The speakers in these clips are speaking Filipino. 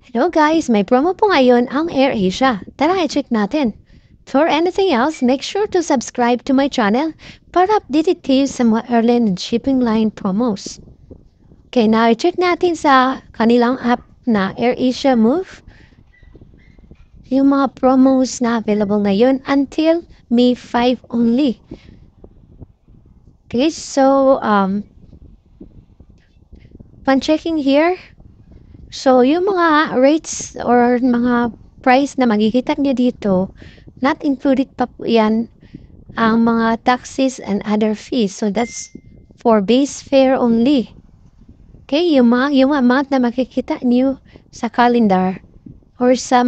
Hello guys, may promo po ngayon ang AirAsia. Tara, i-check natin. For anything else, make sure to subscribe to my channel para updated kayo sa mga airline and shipping line promos. Okay, now i-check natin sa kanilang app na AirAsia Move. Yung mga promos na available ngayon until May 5 only. Okay, so, pan-checking here. So, yung mga rates or mga price na makikita niyo dito, not included pa po yan ang mga taxes and other fees. So, that's for base fare only. Okay, yung amount na makikita niyo sa calendar or sa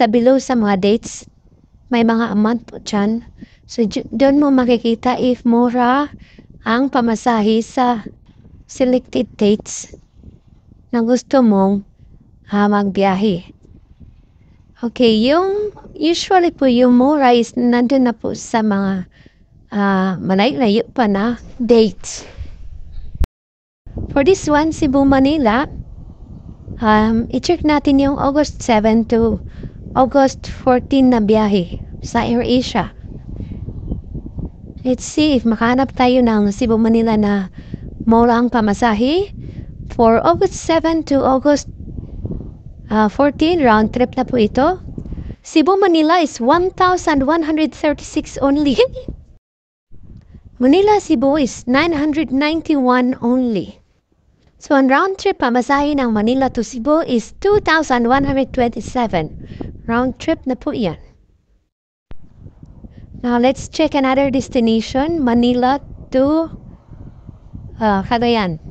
below sa mga dates, may mga amount po dyan. So, doon mo makikita if mura ang pamasahe sa selected dates na gusto mong magbiyahe. Okay, usually po yung mura is nandun na po sa mga malayo pa na dates. For this one, Cebu, Manila, i-check natin yung August 7 to August 14 na biyahe sa AirAsia. Let's see if makahanap tayo ng Cebu, Manila na mura ang pamasahe. For August 7 to August 14, round trip na po ito. Cebu, Manila is 1,136 only. Manila, Cebu is 991 only. So, ang round trip pamasahe ng Manila to Cebu is 2,127. Round trip na po yan. Now, let's check another destination. Manila to Cagayan.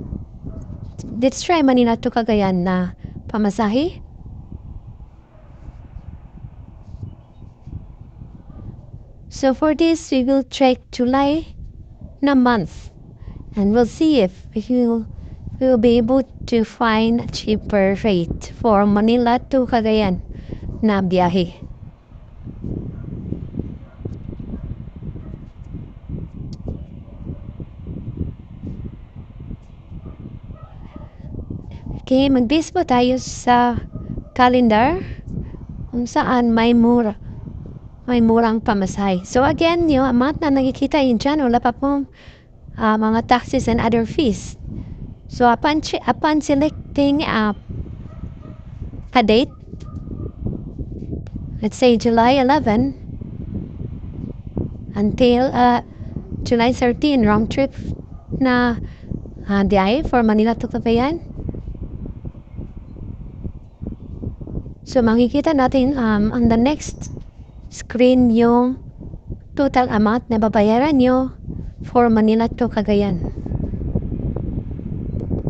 Let's try Manila to Cagayan na pamasahe. So for this, we will check July na month. And we'll see if we will be able to find a cheaper rate for Manila to Cagayan na biyahe. Okay, mag-base po tayo sa calendar kung saan may murang pamasahe. So again, yung amount na nakikita yun dyan, wala pa pong mga taxes and other fees. So upon selecting a date, let's say July 11 until July 13, round trip na biyahe for Manila to Cagayan. So, makikita natin on the next screen yung total amount na babayaran nyo for Manila to Cagayan,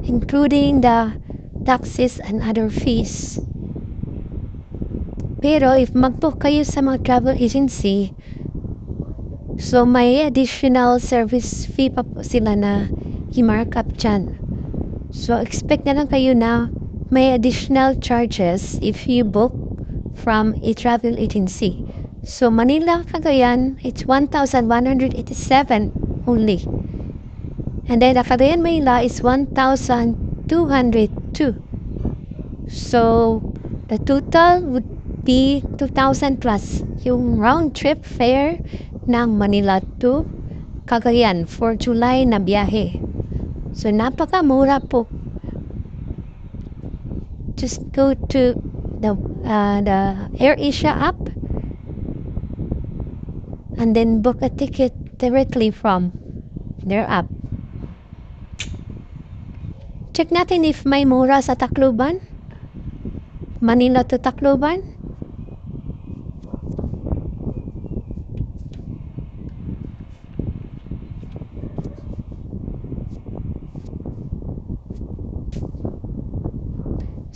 including the taxes and other fees. Pero, if mag-book kayo sa mga travel agency, so may additional service fee pa po sila na i-markup dyan. So, expect na lang kayo na may additional charges if you book from a travel agency. So, Manila, Cagayan, it's 1,187 only. And then, the Cagayan, Manila is 1,202. So, the total would be 2,000 plus yung round trip fare ng Manila to Cagayan for July na biyahe. So, napakamura po. Just go to the AirAsia app and then book a ticket directly from their app. Check natin if may mura sa Tacloban. Manila to Tacloban.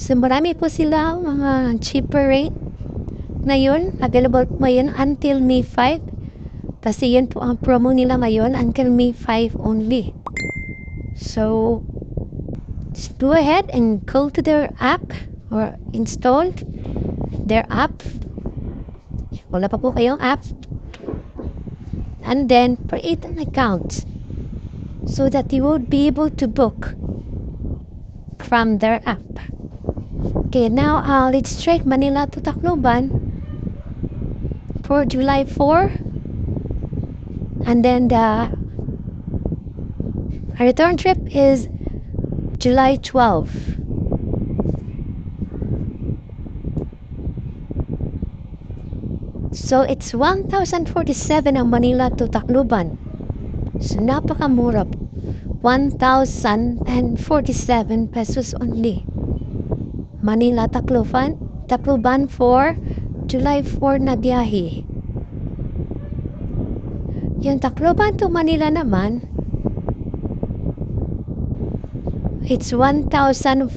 So, marami po sila mga cheaper rate ngayon. Available po ngayon until May 5. Kasi yan po ang promo nila ngayon until May 5 only. So, just go ahead and go to their app or install their app. Wala pa po kayong app. And then, create an account so that you would be able to book from their app. Okay, now let's check Manila to Tacloban for July 4. And then the return trip is July 12. So it's 1,047 ang Manila to Tacloban. So napakamura. 1,047 pesos only. Manila Tacloban for July 4 na biyahe. Yung Tacloban to Manila naman, it's 1,416.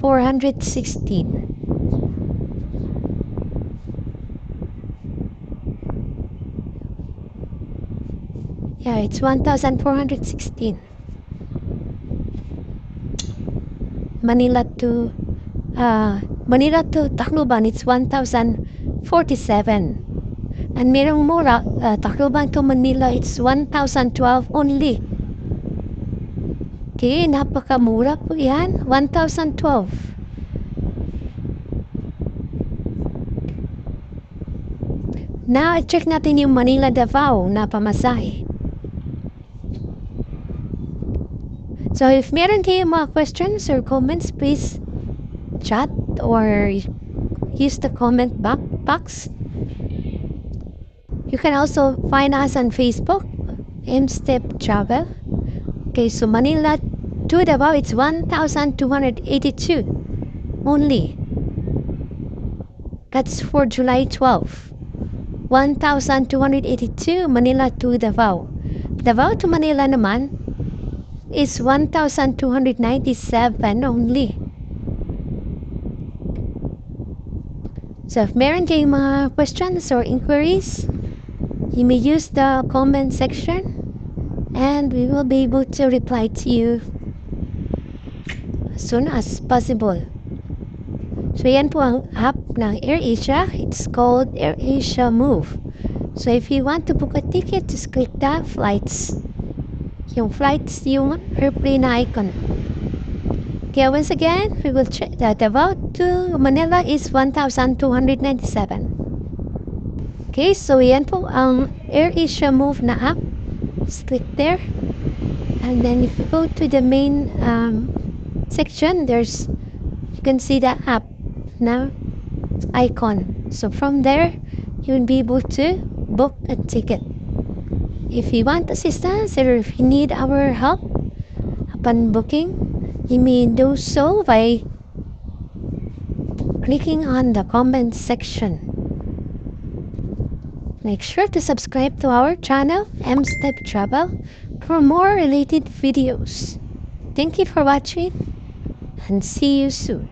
Yeah, it's 1,416. Manila to Tacloban, it's 1,047. And merong mura, Tacloban to Manila, it's 1,012 only. Okay, napakamura po yan. 1,012. Now, check natin yung Manila Davao na pamasahe. So, if meron kayong mga questions or comments, please chat or use the comment box. You can also find us on Facebook, Mstep Travel. Okay, so Manila to Davao, it's 1,282 only. That's for July 12. 1,282 Manila to Davao. Davao to Manila naman is 1,297 only. So if meron kayong mga questions or inquiries, you may use the comment section and we will be able to reply to you as soon as possible. So yan po ang app ng AirAsia. It's called AirAsia Move. So if you want to book a ticket, just click the flights. Yung flights, yung airplane icon. Okay, once again, we will check that Davao to Manila is 1,297. Okay, so yan po ang AirAsia Move na app. Just click there. And then if you go to the main section, you can see the app na icon. So from there, you will be able to book a ticket. If you want assistance or if you need our help upon booking, you may do so by clicking on the comment section. Make sure to subscribe to our channel, Mstep Travel, for more related videos. Thank you for watching and see you soon.